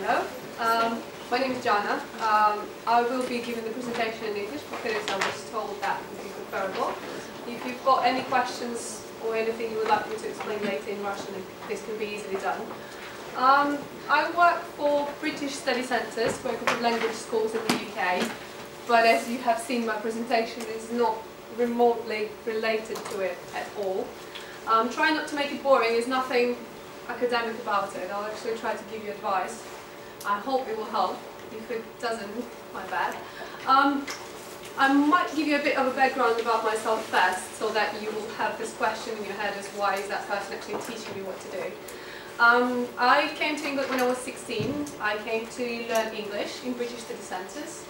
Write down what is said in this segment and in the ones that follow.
Hello, my name is Janna. I will be giving the presentation in English because I was told that would be preferable. If you've got any questions or anything you would like me to explain later in Russian, this can be easily done. I work for British study centres, work with language schools in the UK, but as you have seen, my presentation is not remotely related to it at all. Try not to make it boring. There's nothing academic about it. I'll actually try to give you advice. I hope it will help. If it doesn't, my bad. I might give you a bit of a background about myself first, so that you will have this question in your head as why is that person actually teaching me what to do. I came to England when I was 16. I came to learn English in British study centres.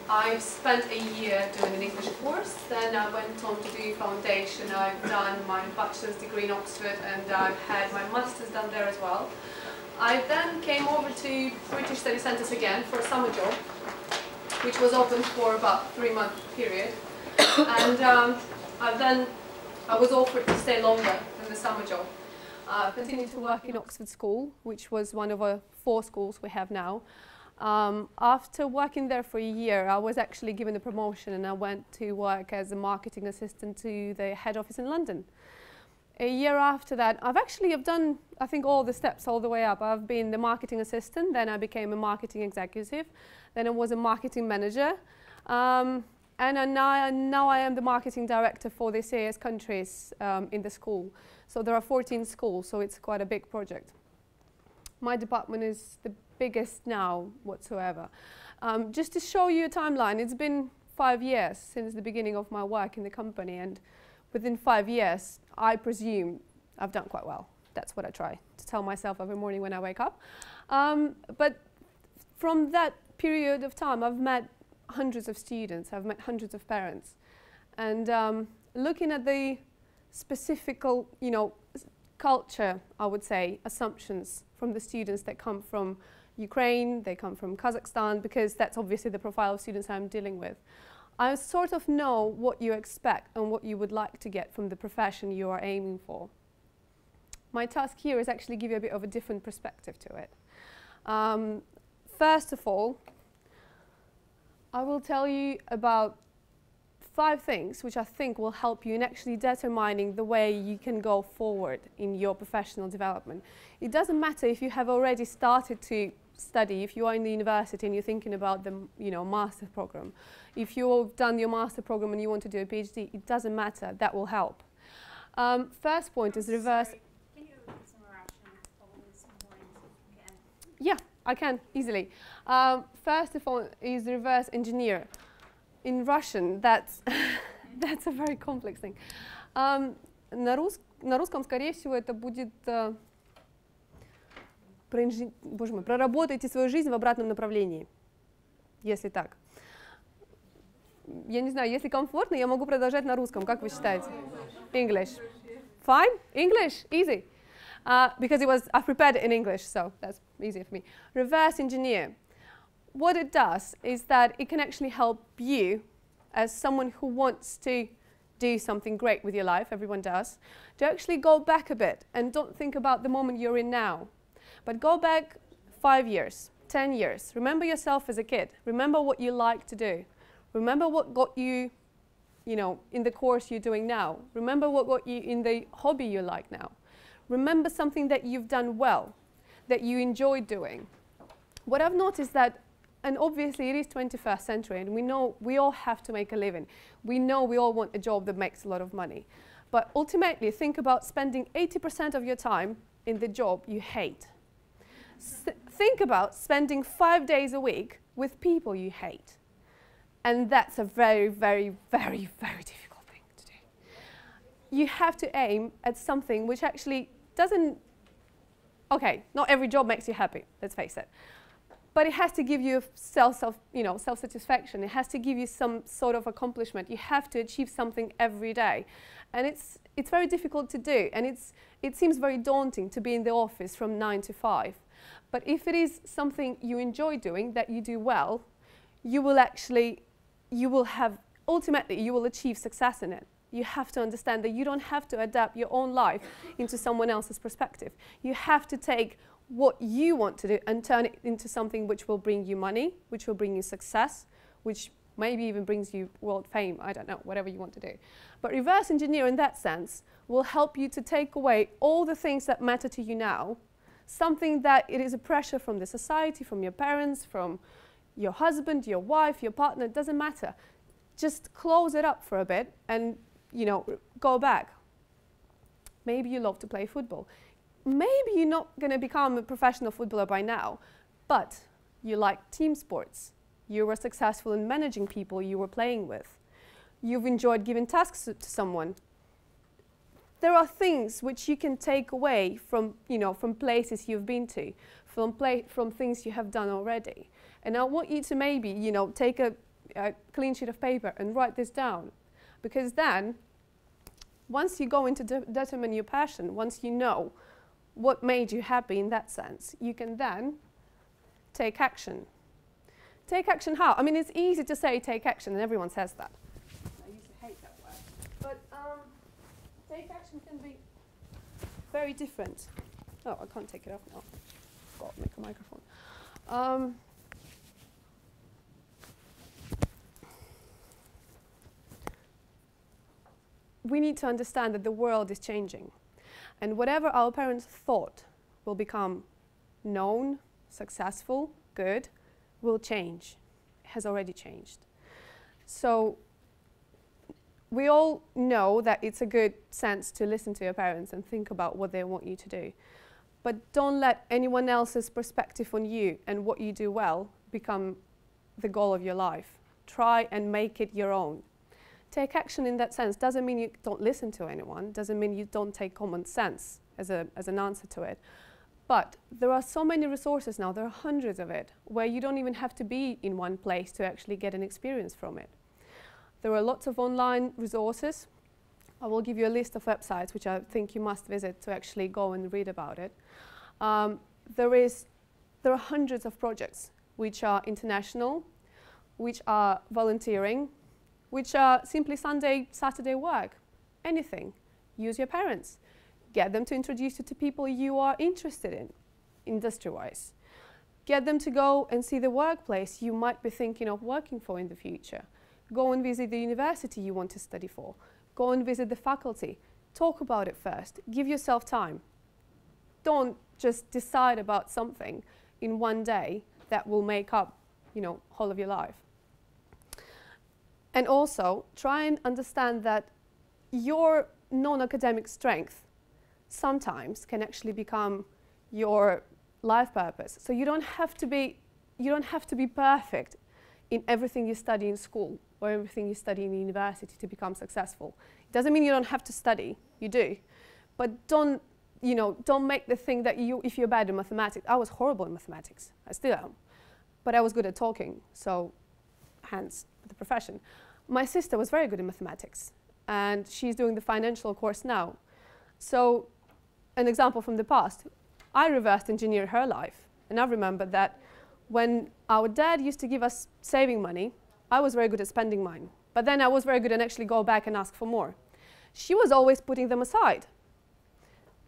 I've spent a year doing an English course, then I went on to do foundation. I've done my bachelor's degree in Oxford and I've had my master's done there as well. I then came over to British study centres again for a summer job, which was open for about a 3-month period. And I was offered to stay longer than the summer job. I continued to work in Oxford School, which was one of our 4 schools we have now. After working there for a year, I was actually given a promotion and I went to work as a marketing assistant to the head office in London. A year after that, I've done, I think, all the steps all the way up. I've been the marketing assistant, then I became a marketing executive, then I was a marketing manager, and now I am the marketing director for the CIS countries in the school. So there are 14 schools, so it's quite a big project. My department is the biggest now whatsoever. Just to show you a timeline, it's been 5 years since the beginning of my work in the company, and within 5 years, I presume I've done quite well. That's what I try to tell myself every morning when I wake up. But from that period of time, I've met hundreds of students, I've met hundreds of parents, and looking at the specific, culture, I would say, assumptions from the students that come from Ukraine, they come from Kazakhstan, because that's obviously the profile of students I'm dealing with. I sort of know what you expect and what you would like to get from the profession you are aiming for. My task here is actually give you a bit of a different perspective to it. First of all, I will tell you about 5 things which I think will help you in actually determining the way you can go forward in your professional development. It doesn't matter if you have already started to study, if you are in the university and you're thinking about the master program. If you've done your master program and you want to do a PhD, it doesn't matter, that will help. First point is reverse. Sorry, can you repeat some Russian always more if you can? Yeah, I can, easily. First of all is reverse engineer. In Russian, that's a very complex thing. На русском, скорее всего, это будет проработайте свою жизнь в обратном направлении, если так. Я не знаю, если комфортно, я могу продолжать на русском. Как вы считаете? English. Fine? English? Easy. Because I've prepared it in English, so that's easier for me. Reverse engineer. What it does is that it can actually help you as someone who wants to do something great with your life, everyone does, to actually go back a bit and don't think about the moment you're in now, but go back 5 years, 10 years. Remember yourself as a kid. Remember what you like to do. Remember what got you, in the course you're doing now. Remember what got you in the hobby you like now. Remember something that you've done well, that you enjoy doing. What I've noticed that, and obviously it is 21st century, and we know we all have to make a living. We know we all want a job that makes a lot of money. But ultimately, think about spending 80% of your time in the job you hate. Think about spending 5 days a week with people you hate. And that's a very, very, very, very difficult thing to do. You have to aim at something which actually doesn't, okay, not every job makes you happy, let's face it. But it has to give you self-satisfaction. It has to give you some sort of accomplishment. You have to achieve something every day. And it's very difficult to do. And it seems very daunting to be in the office from 9 to 5. But if it is something you enjoy doing, that you do well, ultimately you will achieve success in it. You have to understand that you don't have to adapt your own life into someone else's perspective. You have to take what you want to do and turn it into something which will bring you money, which will bring you success, which maybe even brings you world fame, I don't know, whatever you want to do. But reverse engineer in that sense will help you to take away all the things that matter to you now, something that it is a pressure from the society, from your parents, from your husband, your wife, your partner, it doesn't matter. Just close it up for a bit and, you know, go back. Maybe you love to play football. Maybe you're not going to become a professional footballer by now, but you like team sports. You were successful in managing people you were playing with. You've enjoyed giving tasks to someone. There are things which you can take away from, you know, from places you've been to, from things you have done already. And I want you to maybe, you know, take a clean sheet of paper and write this down. Because then, once you go into determine your passion, once you know what made you happy in that sense, you can then take action. Take action how? I mean, it's easy to say take action, and everyone says that. I used to hate that word. But take action can be very different. Oh, I can't take it off now. I've got to make a microphone. We need to understand that the world is changing. And whatever our parents thought will become known, successful, good, will change. It has already changed. So we all know that it's a good sense to listen to your parents and think about what they want you to do. But don't let anyone else's perspective on you and what you do well become the goal of your life. Try and make it your own. Take action in that sense. Doesn't mean you don't listen to anyone, doesn't mean you don't take common sense as an answer to it. But there are so many resources now, there are hundreds of it, where you don't even have to be in one place to actually get an experience from it. There are lots of online resources. I will give you a list of websites which I think you must visit to actually go and read about it. There are hundreds of projects which are international, which are volunteering, which are simply Sunday, Saturday work, anything. Use your parents. Get them to introduce you to people you are interested in, industry-wise. Get them to go and see the workplace you might be thinking of working for in the future. Go and visit the university you want to study for. Go and visit the faculty. Talk about it first. Give yourself time. Don't just decide about something in one day that will make up, you know, whole of your life. And also, try and understand that your non-academic strength sometimes can actually become your life purpose. So you don't have to be perfect in everything you study in school or everything you study in university to become successful. It doesn't mean you don't have to study, you do. But don't make the thing that if you're bad in mathematics. I was horrible in mathematics, I still am. But I was good at talking, so hence the profession. My sister was very good in mathematics, and she's doing the financial course now. So, an example from the past, I reversed engineered her life, and I remember that when our dad used to give us saving money, I was very good at spending mine. But then I was very good at actually go back and ask for more. She was always putting them aside.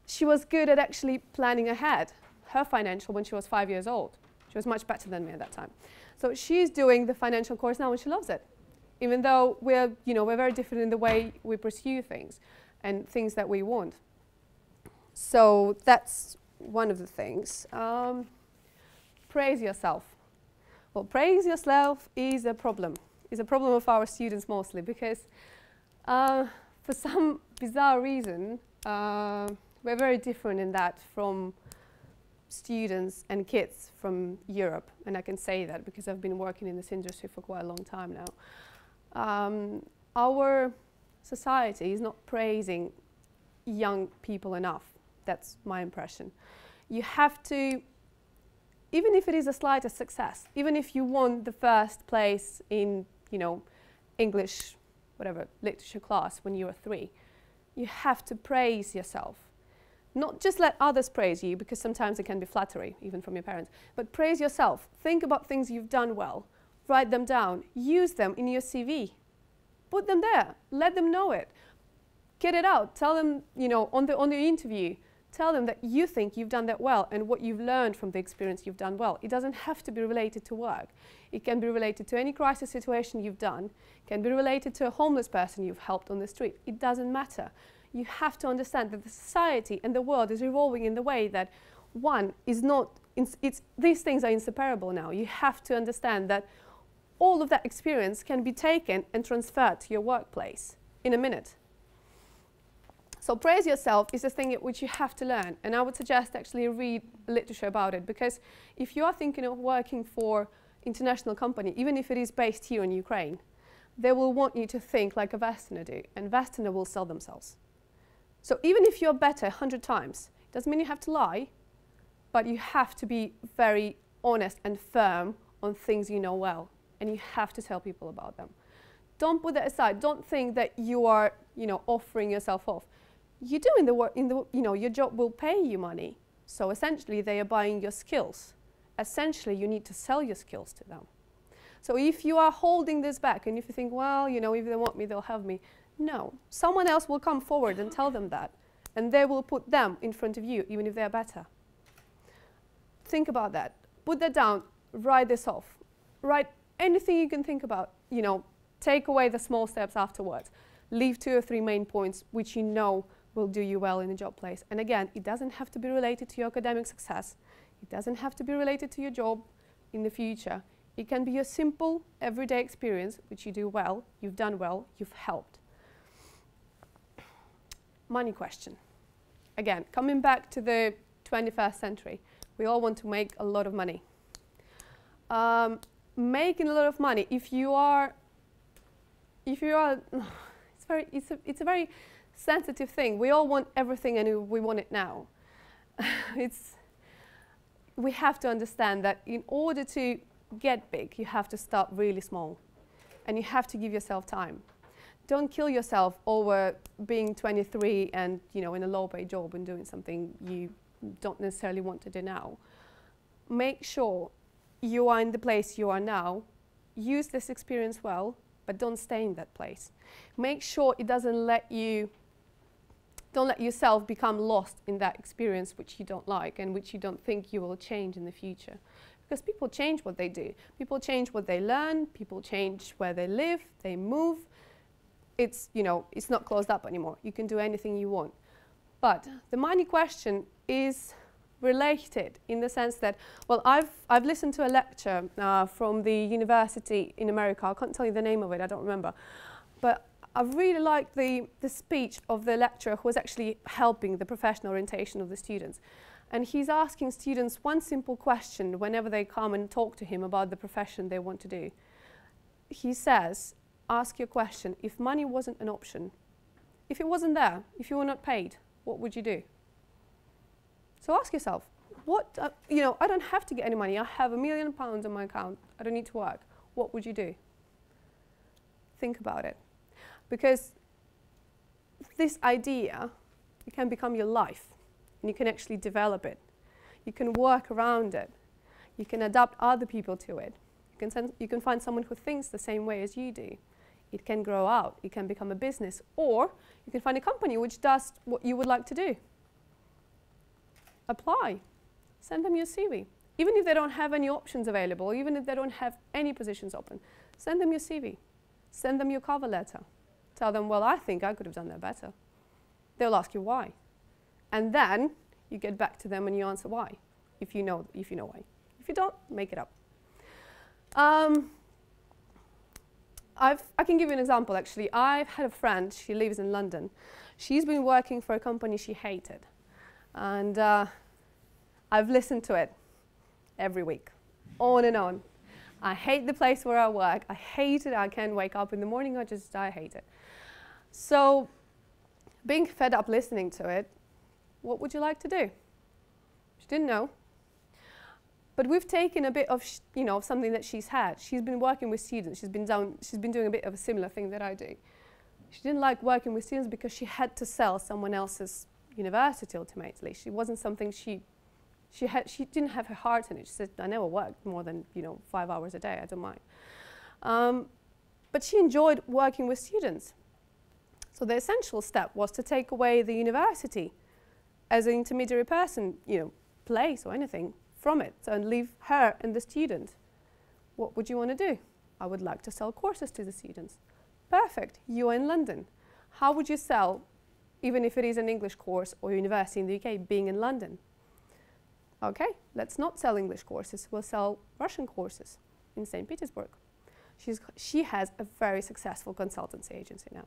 She was good at actually planning ahead, her financial when she was 5 years old. She was much better than me at that time. So she's doing the financial course now and she loves it. Even though we're very different in the way we pursue things and things that we want. So that's one of the things. Praise yourself. Well, praise yourself is a problem. It's a problem of our students mostly because for some bizarre reason, we're very different in that from students and kids from Europe. And I can say that because I've been working in this industry for quite a long time now. Our society is not praising young people enough. That's my impression. You have to, even if it is the slightest success, even if you won the first place in, English, whatever, literature class when you were 3, you have to praise yourself. Not just let others praise you, because sometimes it can be flattery, even from your parents, but praise yourself. Think about things you've done well. Write them down. Use them in your CV. Put them there. Let them know it. Get it out. Tell them, on the interview, Tell them that you think you've done that well and what you've learned from the experience you've done well. It doesn't have to be related to work. It can be related to any crisis situation you've done. It can be related to a homeless person you've helped on the street. It doesn't matter. You have to understand that the society and the world is evolving in the way that one is not, these things are inseparable now. You have to understand that all of that experience can be taken and transferred to your workplace in a minute. So praise yourself is a thing which you have to learn, and I would suggest actually read literature about it, because if you are thinking of working for international company, even if it is based here in Ukraine, they will want you to think like a Westerner do, and Westerner will sell themselves. So even if you're better 100 times, it doesn't mean you have to lie, but you have to be very honest and firm on things you know well, and you have to tell people about them. Don't put that aside. Don't think that you are, offering yourself off. You do in the work, your job will pay you money. So essentially they are buying your skills. Essentially you need to sell your skills to them. So if you are holding this back and if you think, well, if they want me, they'll have me. No, someone else will come forward and tell them that. And they will put them in front of you, even if they're better. Think about that. Put that down. Write this off. Write anything you can think about. Take away the small steps afterwards. Leave 2 or 3 main points which you know will do you well in a job place. And again, it doesn't have to be related to your academic success. It doesn't have to be related to your job in the future. It can be a simple, everyday experience which you do well, you've done well, you've helped. Money question. Again, coming back to the 21st century, we all want to make a lot of money. Making a lot of money, if you are, it's a very sensitive thing. We all want everything and we want it now. We have to understand that in order to get big, you have to start really small and you have to give yourself time. Don't kill yourself over being 23 and in a low-paid job and doing something you don't necessarily want to do now. Make sure you are in the place you are now. Use this experience well, but don't stay in that place. Make sure it doesn't don't let yourself become lost in that experience which you don't like and which you don't think you will change in the future. Because people change what they do. People change what they learn. People change where they live. They move. It's not closed up anymore. You can do anything you want. But the money question is related in the sense that, well, I've listened to a lecture from the university in America. I can't tell you the name of it. I don't remember. But I really liked the speech of the lecturer who was actually helping the professional orientation of the students. And he's asking students one simple question whenever they come and talk to him about the profession they want to do. He says, ask your question, if money wasn't an option, if it wasn't there, if you were not paid, what would you do? So ask yourself, I don't have to get any money. I have £1 million on my account. I don't need to work. What would you do? Think about it. Because this idea, it can become your life. And you can actually develop it. You can work around it. You can adapt other people to it. You can find someone who thinks the same way as you do. It can grow out. It can become a business. Or you can find a company which does what you would like to do. Apply. Send them your CV. Even if they don't have any options available, even if they don't have any positions open, send them your CV. Send them your cover letter. Tell them, well, I think I could have done that better. They'll ask you why. And then you get back to them and you answer why, if you know why. If you don't, make it up. I can give you an example, actually. I've had a friend, she lives in London. She's been working for a company she hated. And I've listened to it every week, on and on. I hate the place where I work. I hate it. I can't wake up in the morning. I hate it. So being fed up listening to it, what would you like to do? She didn't know. But we've taken a bit of, something that she's had. She's been working with students. She's been doing a bit of a similar thing that I do. She didn't like working with students because she had to sell someone else's university ultimately. She wasn't something she didn't have her heart in it. She said, I never worked more than 5 hours a day. I don't mind. But she enjoyed working with students. So the essential step was to take away the university as an intermediary person, place or anything from it and leave her and the student. What would you want to do? I would like to sell courses to the students. Perfect, you are in London. How would you sell, even if it is an English course or university in the UK, being in London? Okay, let's not sell English courses, we'll sell Russian courses in St. Petersburg. She has a very successful consultancy agency now.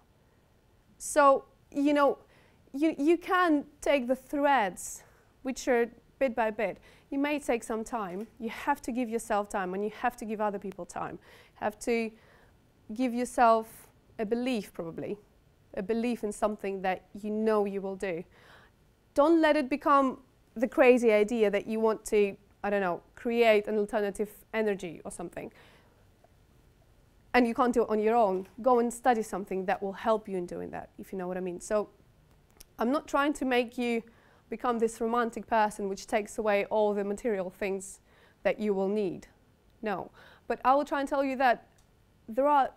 So, you can take the threads, which are bit by bit. You may take some time. You have to give yourself time, and you have to give other people time. You have to give yourself a belief, probably, a belief in something that you know you will do. Don't let it become the crazy idea that you want to, I don't know, create an alternative energy or something. And you can't do it on your own. Go and study something that will help you in doing that, if you know what I mean. So I'm not trying to make you become this romantic person which takes away all the material things that you will need. No. But I will try and tell you that there are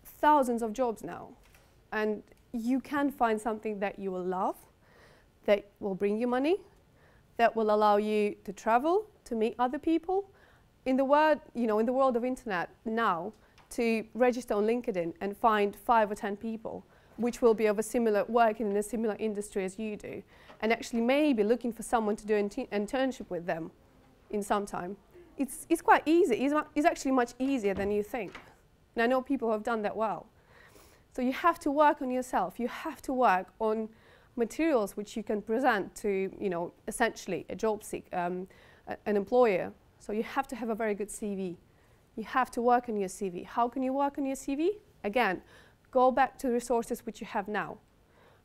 thousands of jobs now, and you can find something that you will love, that will bring you money, that will allow you to travel, to meet other people. In the world of internet now, to register on LinkedIn and find 5 or 10 people which will be of a similar, working in a similar industry as you do, and actually maybe looking for someone to do an internship with them in some time. It's quite easy. It's actually much easier than you think. And I know people who have done that well. So you have to work on yourself. You have to work on materials which you can present to, essentially a job seeker, an employer. So you have to have a very good CV. You have to work on your CV. How can you work on your CV? Again, go back to the resources which you have now.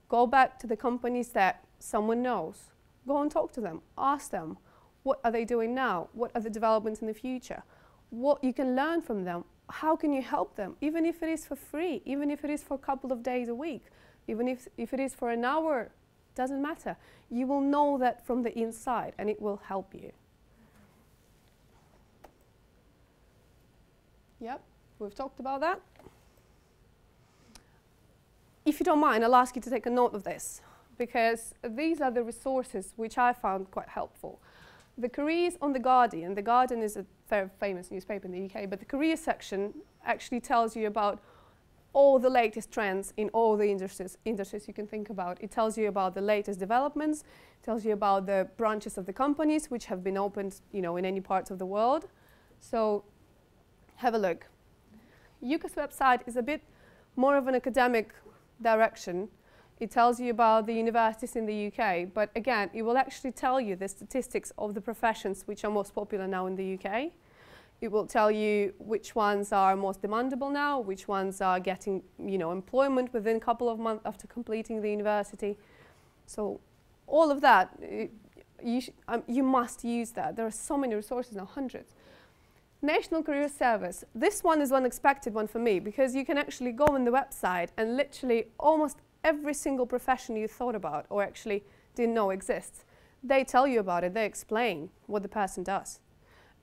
Go back to the companies that someone knows. Go and talk to them. Ask them, what are they doing now? What are the developments in the future? What you can learn from them. How can you help them? Even if it is for free, even if it is for a couple of days a week, even if it is for an hour, doesn't matter. You will know that from the inside, and it will help you. Yep, we've talked about that. If you don't mind, I'll ask you to take a note of this, because these are the resources which I found quite helpful. The careers on The Guardian. The Guardian is a very famous newspaper in the UK, but the career section actually tells you about all the latest trends in all the industries you can think about. It tells you about the latest developments, tells you about the branches of the companies which have been opened, in any parts of the world. So have a look. UCAS website is a bit more of an academic direction. It tells you about the universities in the UK, but again, it will actually tell you the statistics of the professions which are most popular now in the UK. It will tell you which ones are most demandable now, which ones are getting, employment within a couple of months after completing the university. So all of that, you must use that. There are so many resources now, hundreds. National Career Service. This one is one unexpected one for me, because you can actually go on the website and literally almost every single profession you thought about or actually didn't know exists, they tell you about it, they explain what the person does.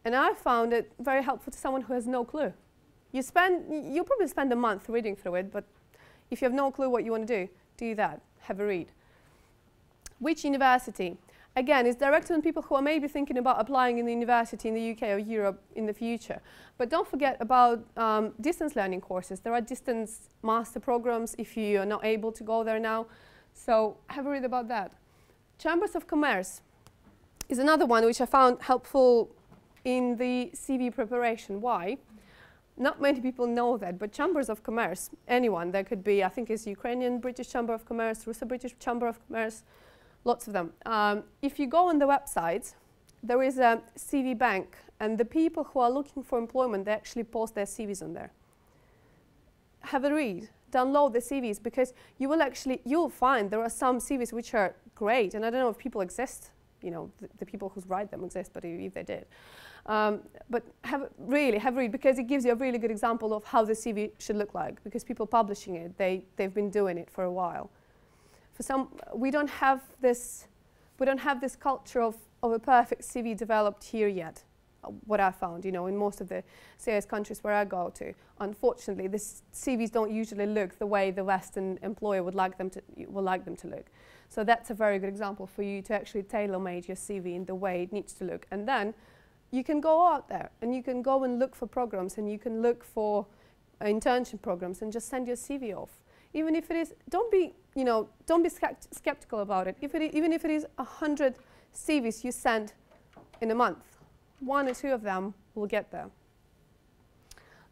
And I found it very helpful to someone who has no clue. You'll probably spend a month reading through it, but if you have no clue what you want to do that, have a read. Which university? Again, it's directed on people who are maybe thinking about applying in the university in the UK or Europe in the future. But don't forget about distance learning courses. There are distance master programs if you are not able to go there now. So have a read about that. Chambers of Commerce is another one which I found helpful in the CV preparation. Why? Not many people know that, but Chambers of Commerce, anyone, there could be, I think it's Ukrainian British Chamber of Commerce, Russo-British Chamber of Commerce, lots of them. If you go on the website, there is a CV bank, and the people who are looking for employment, they actually post their CVs on there. Have a read, download the CVs, because you'll find there are some CVs which are great, and I don't know if people exist, the people who write them exist, but if they did. But have a read, because it gives you a really good example of how the CV should look like, because people publishing it, they've been doing it for a while. For some, we don't have this culture of a perfect CV developed here yet. What I found, in most of the CIS countries where I go to, unfortunately, the CVs don't usually look the way the Western employer would like them to look. So that's a very good example for you to actually tailor-make your CV in the way it needs to look. And then you can go out there and you can go and look for programs and you can look for internship programs and just send your CV off. Even if it is, don't be skeptical about it. Even if it is 100 CVs you send in a month, 1 or 2 of them will get there.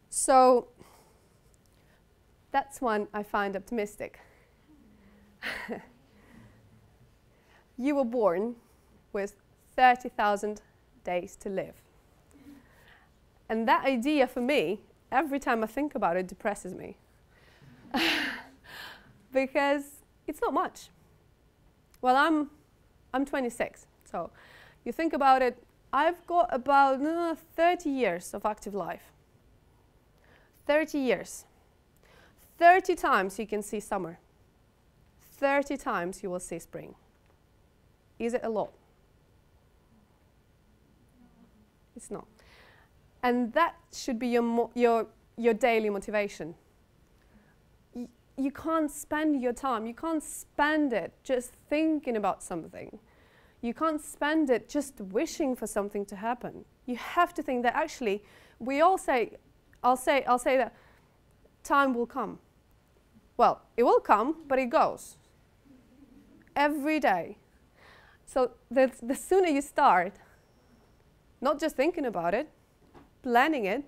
So that's one I find optimistic. You were born with 30,000 days to live. And that idea for me, every time I think about it, depresses me. Because it's not much. Well, I'm 26, so you think about it, I've got about 30 years of active life. 30 years. 30 times you can see summer. 30 times you will see spring. Is it a lot? It's not. And that should be your daily motivation. You can't spend your time, you can't spend it just thinking about something. You can't spend it just wishing for something to happen. You have to think that actually, we all say, I'll say that time will come. Well, it will come, but it goes. Every day. So the sooner you start, not just thinking about it, planning it,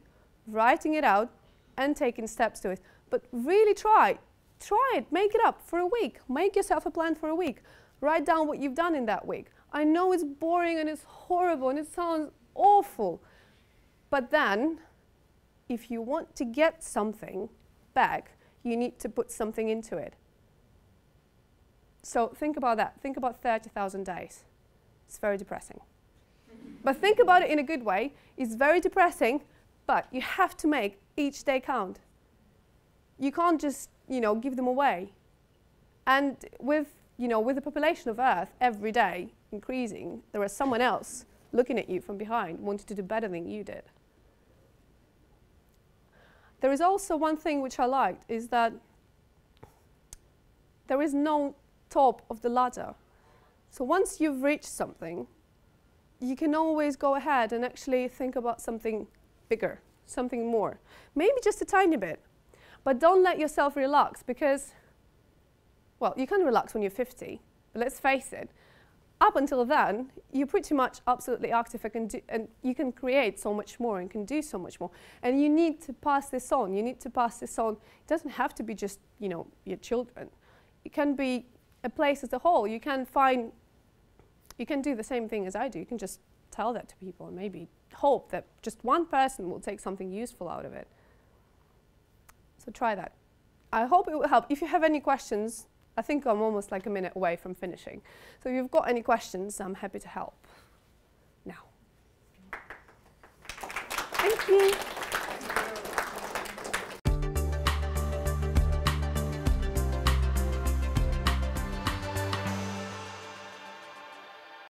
writing it out, and taking steps to it, but really try it, make it up for a week. Make yourself a plan for a week. Write down what you've done in that week. I know it's boring and it's horrible and it sounds awful, but then if you want to get something back, you need to put something into it. So think about that. Think about 30,000 days. It's very depressing. But think about it in a good way. It's very depressing, but you have to make each day count. You can't just, give them away. And with the population of Earth every day increasing, there is someone else looking at you from behind, wanting to do better than you did. There is also one thing which I liked, is that there is no top of the ladder. So once you've reached something, you can always go ahead and actually think about something bigger, something more. Maybe just a tiny bit. But don't let yourself relax, because, well, you can relax when you're 50, but let's face it, up until then, you're pretty much absolutely active and you can create so much more and can do so much more. And you need to pass this on. You need to pass this on. It doesn't have to be just, your children. It can be a place as a whole. You can do the same thing as I do. You can just tell that to people and maybe hope that just one person will take something useful out of it. So try that. I hope it will help. If you have any questions, I think I'm almost like a minute away from finishing. So if you've got any questions, I'm happy to help now. Thank you.